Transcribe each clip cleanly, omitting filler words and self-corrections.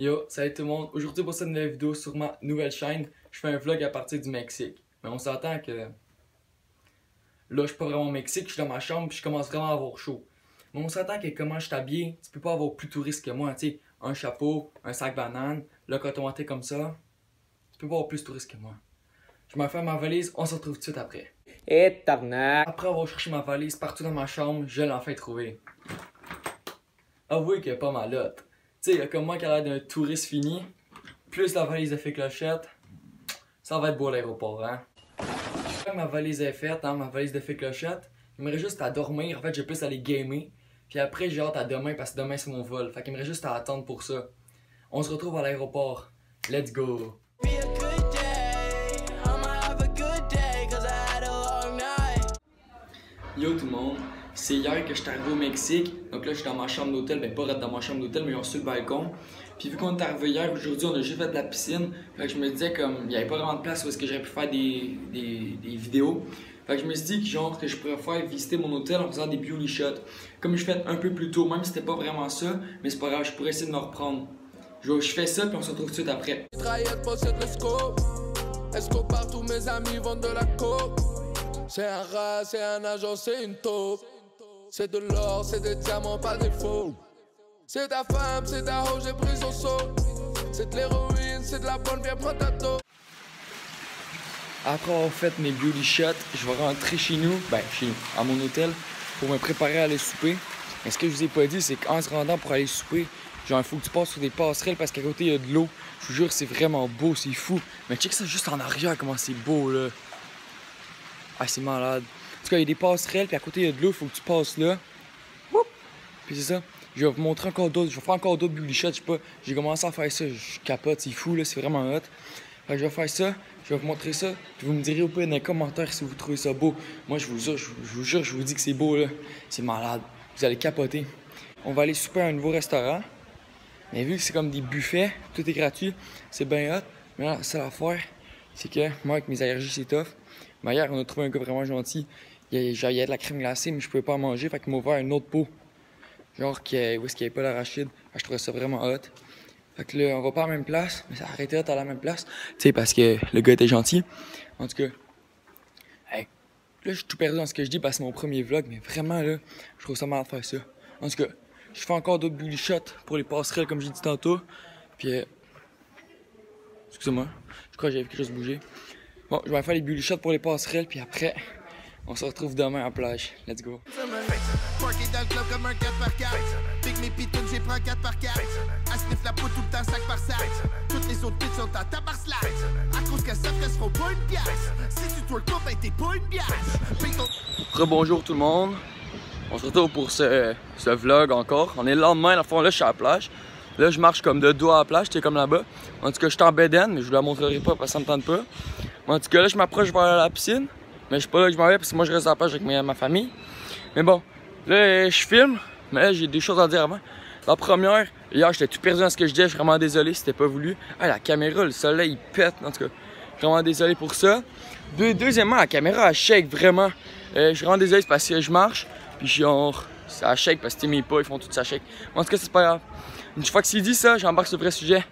Yo, salut tout le monde. Aujourd'hui pour cette nouvelle vidéo sur ma nouvelle chaîne, je fais un vlog à partir du Mexique. Mais on s'entend que là, je suis pas vraiment au Mexique, je suis dans ma chambre puis je commence vraiment à avoir chaud. Mais on s'entend que comment je t'habille, tu peux pas avoir plus touriste que moi, tu sais, un chapeau, un sac banane, le coton watté comme ça. Tu peux pas avoir plus touriste que moi. Je m'en fais ma valise, on se retrouve tout de suite après. Et tabarnak! Après avoir cherché ma valise partout dans ma chambre, je l'ai enfin trouvée. Avouez qu'elle est pas mal hot. Tu sais, comme moi qui a l'air d'un touriste fini, plus la valise de fée clochette, ça va être beau à l'aéroport, hein. Ma valise est faite, hein, ma valise de fée clochette. Il me reste juste à dormir, en fait j'ai plus à aller gamer. Puis après j'ai hâte à demain parce que demain c'est mon vol. Fait qu'il me reste juste à attendre pour ça. On se retrouve à l'aéroport. Let's go! Yo tout le monde, c'est hier que je suis arrivé au Mexique, donc là je suis dans ma chambre d'hôtel, ben pas dans ma chambre d'hôtel mais on est sur le balcon. Puis vu qu'on est arrivé hier, aujourd'hui on a juste fait de la piscine, fait que je me disais comme il n'y avait pas vraiment de place où est-ce que j'aurais pu faire des vidéos. Fait que je me suis dit que genre que je pourrais faire visiter mon hôtel en faisant des beauty shots. Comme je fais un peu plus tôt, même si c'était pas vraiment ça, mais c'est pas grave, je pourrais essayer de me reprendre. Je fais ça puis on se retrouve tout de suite après. Escobar, tous mes amis vendent de la coke. C'est un rat, c'est un agent, c'est une taupe. C'est de l'or, c'est des diamants, pas des faux. C'est ta femme, c'est ta hoe, j'ai pris son saut. C'est de l'héroïne, c'est de la bonne, viens prendre ta taupe. Après avoir fait mes beauty shots, je vais rentrer chez nous, à mon hôtel, pour me préparer à aller souper. Mais ce que je vous ai pas dit, c'est qu'en se rendant pour aller souper, genre il faut que tu passes sur des passerelles parce qu'à côté il y a de l'eau. Je vous jure, c'est vraiment beau, c'est fou. Mais check ça juste en arrière, comment c'est beau là. Ah, c'est malade. En tout cas, il y a des passerelles, puis à côté il y a de l'eau, il faut que tu passes là. Woup! Puis c'est ça. Je vais vous montrer encore d'autres, je vais faire encore d'autres beauty shots, je sais pas. J'ai commencé à faire ça, je capote, c'est fou là, c'est vraiment hot. Fait que je vais faire ça, je vais vous montrer ça, puis vous me direz au pire dans les commentaires si vous trouvez ça beau. Moi je vous jure, je vous dis que c'est beau là. C'est malade. Vous allez capoter. On va aller souper à un nouveau restaurant. Mais vu que c'est comme des buffets, tout est gratuit, c'est bien hot. Mais là, la seule affaire, c'est que moi avec mes allergies c'est tough. Mais hier on a trouvé un gars vraiment gentil. Il y a de la crème glacée, mais je pouvais pas en manger, fait qu'il m'a ouvert une autre pot. Genre où est-ce qu'il n'y avait pas d'arachide. Je trouvais ça vraiment hot. Fait que là, on va pas à la même place, mais ça a arrêté d'être à la même place. Tu sais, parce que le gars était gentil. En tout cas, hey, là, je suis tout perdu dans ce que je dis parce que c'est mon premier vlog, mais vraiment, là, je trouve ça mal de faire ça. En tout cas, je fais encore d'autres beauty shots pour les passerelles, comme j'ai dit tantôt. Puis, excusez-moi, je crois que j'avais quelque chose bouger. Bon, je vais faire les beauty shots pour les passerelles, puis après, on se retrouve demain à la plage. Let's go. Parké dans le club comme un 4x4. Pique mes pitounes, j'ai pris un 4x4. À sniff la peau tout le temps, sac par sac. Toutes les autres bitches sont en tabarslac. À cause que ça se font pas une pièce. Si tu twerk pas, ben t'es pas une pièce. Rebonjour tout le monde. On se retrouve pour ce vlog encore. On est le lendemain, à la fois là, je suis à la plage. Là, je marche comme de dos à la plage, j'étais comme là-bas. En tout cas, je suis en bedaine, mais je vous la montrerai pas parce que ça me tente pas. Mais en tout cas, là, je m'approche vers la piscine. Mais je suis pas là que je m'en vais parce que moi, je reste à la plage avec ma famille. Mais bon, là, je filme, mais là, j'ai des choses à dire avant. La première, hier, j'étais tout perdu dans ce que je disais, je suis vraiment désolé, c'était pas voulu. Ah, la caméra, le soleil, il pète, en tout cas. Je suis vraiment désolé pour ça. Deuxièmement, la caméra, elle shake vraiment. Je suis vraiment désolé, c'est parce que je marche, puis genre, ça shake parce que mes pas, ils font tout ça shake. Mais en tout cas, c'est pas grave. Une fois que c'est dit ça, j'embarque sur le vrai sujet.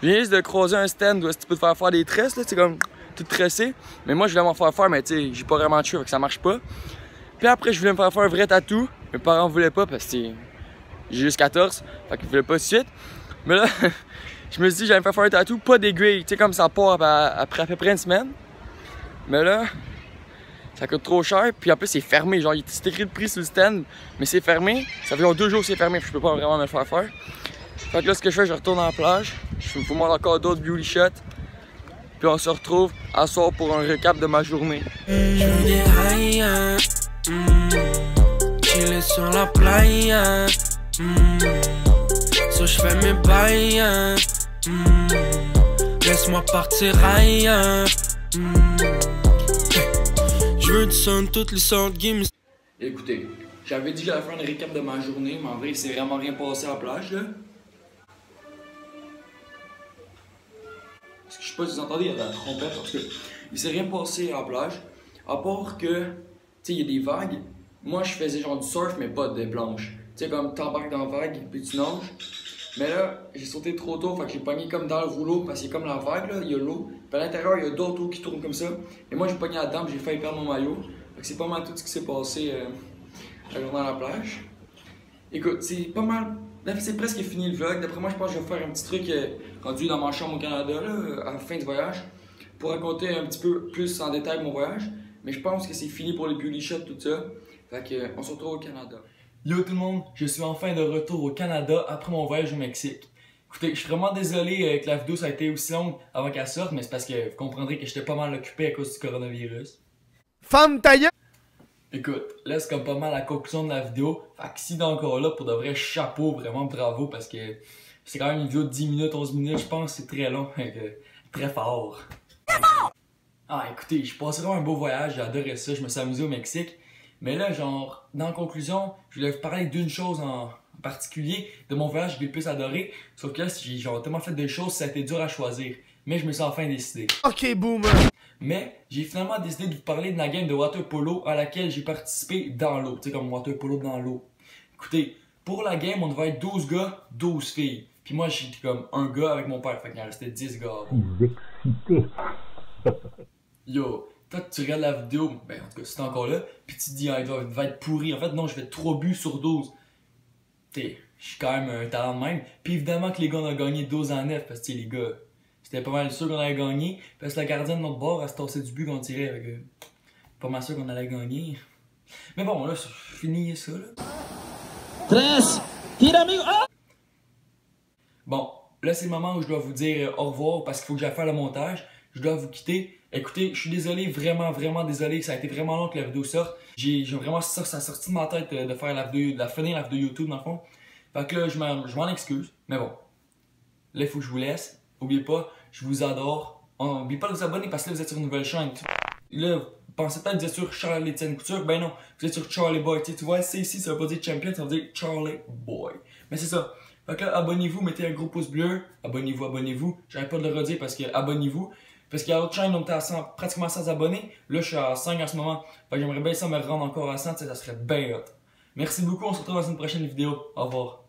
Je viens juste de croiser un stand où tu peux te faire des tresses, là, c'est comme tout tressé. Mais moi, je voulais m'en faire, mais tu sais, j'ai pas vraiment de cheveux, fait que ça marche pas. Puis après, je voulais me faire un vrai tatou. Mes parents voulaient pas parce que j'ai juste 14. Fait qu'ils voulaient pas tout de suite. Mais là, je me suis dit j'allais me faire un tatou, pas d'aiguille. Tu sais, comme ça part après à peu près une semaine. Mais là, ça coûte trop cher. Puis en plus, c'est fermé. Genre, c'est écrit le prix sur le stand, mais c'est fermé. Ça fait genre 2 jours que c'est fermé. Puis je peux pas vraiment me le faire faire. Fait que là, ce que je fais, je retourne à la plage. Je vous montre encore d'autres beauty shots. Puis on se retrouve à soir pour un récap de ma journée. Chiller sur la playa. So je fais mes bails. Laisse-moi partir ailleurs. Je veux du son, toutes les sortes games. Écoutez, j'avais dit que j'allais faire un récap de ma journée, mais en vrai, il s'est vraiment rien passé à la plage, là. Parce que je sais pas si vous entendez, il y a de la trompette, parce que il s'est rien passé à la plage. À part que, tu sais, il y a des vagues. Moi, je faisais genre du surf, mais pas de planche. Tu sais, comme t'embarques dans la vague, puis tu nages. Mais là, j'ai sauté trop tôt, fait que j'ai pogné comme dans le rouleau, parce qu'il y a comme la vague, là, il y a l'eau. Puis à l'intérieur, il y a d'autres eaux qui tournent comme ça. Et moi, j'ai pogné là-dedans, j'ai failli perdre mon maillot. Fait que c'est pas mal tout ce qui s'est passé dans la plage. Écoute, c'est pas mal. C'est presque fini le vlog. D'après moi, je pense que je vais faire un petit truc rendu dans ma chambre au Canada, là, à la fin du voyage, pour raconter un petit peu plus en détail mon voyage. Mais je pense que c'est fini pour les beauty shots, tout ça. Fait que, on se retrouve au Canada. Yo tout le monde, je suis enfin de retour au Canada après mon voyage au Mexique. Écoutez, je suis vraiment désolé que la vidéo ça a été aussi longue avant qu'elle sorte, mais c'est parce que vous comprendrez que j'étais pas mal occupé à cause du coronavirus. Femme ta gueule! Écoute, là c'est comme pas mal la conclusion de la vidéo. Fait que si t'es encore là, pour de vrai, chapeau, vraiment bravo, parce que c'est quand même une vidéo de 10 minutes, 11 minutes, je pense, c'est très long, très fort. Ah écoutez, je passé vraiment un beau voyage, j'ai adoré ça, je me suis amusé au Mexique. Mais là, genre, dans la conclusion, je voulais vous parler d'une chose en particulier de mon voyage que j'ai le plus adoré. Sauf que là, j'ai genre tellement fait de choses, ça a été dur à choisir. Mais je me suis enfin décidé. Ok, boomer! Mais j'ai finalement décidé de vous parler de la game de water polo à laquelle j'ai participé dans l'eau. Tu sais, comme water polo dans l'eau. Écoutez, pour la game, on devait être 12 gars, 12 filles. Puis moi, j'étais comme un gars avec mon père, fait qu'il en restait 10 gars. Excité. Yo! Toi, tu regardes la vidéo, ben en tout cas, si t'es encore là, pis tu te dis, ah, il va être pourri. En fait, non, je fais 3 buts sur 12. T'sais, je suis quand même un talent de même. Puis évidemment que les gars, on a gagné 12 à 9, parce que les gars, c'était pas mal sûr qu'on allait gagner. Parce que la gardienne de notre bord, elle se tassait du but qu'on tirait. Avec, pas mal sûr qu'on allait gagner. Mais bon, là, c'est fini ça, là. 3, tire amigo, ah! Bon, là, c'est le moment où je dois vous dire au revoir, parce qu'il faut que j'aille faire le montage. Je dois vous quitter. Écoutez, je suis désolé, vraiment désolé, ça a été vraiment long que la vidéo sorte. J'ai vraiment ça sorti de ma tête de faire la vidéo, de la finir la vidéo YouTube dans le fond. Fait que là, je m'en excuse, mais bon. Là, il faut que je vous laisse. N'oubliez pas, je vous adore. N'oubliez pas de vous abonner parce que là, vous êtes sur une nouvelle chaîne. Là, vous pensez peut-être que vous êtes sur Charlie-Étienne Couture. Ben non, vous êtes sur Charlie Boy. Tu vois, c'est ici, ça veut pas dire champion, ça veut dire Charlie Boy. Mais c'est ça. Fait que là, abonnez-vous, mettez un gros pouce bleu. Abonnez-vous. J'arrête pas de le redire parce que abonnez-vous. Parce qu'il y a d'autres chaînes, on était à 100, pratiquement 100 abonnés. Là, je suis à 5 en ce moment. Fait que j'aimerais bien ça me rendre encore à 100, ça serait bien hot. Merci beaucoup, on se retrouve dans une prochaine vidéo. Au revoir.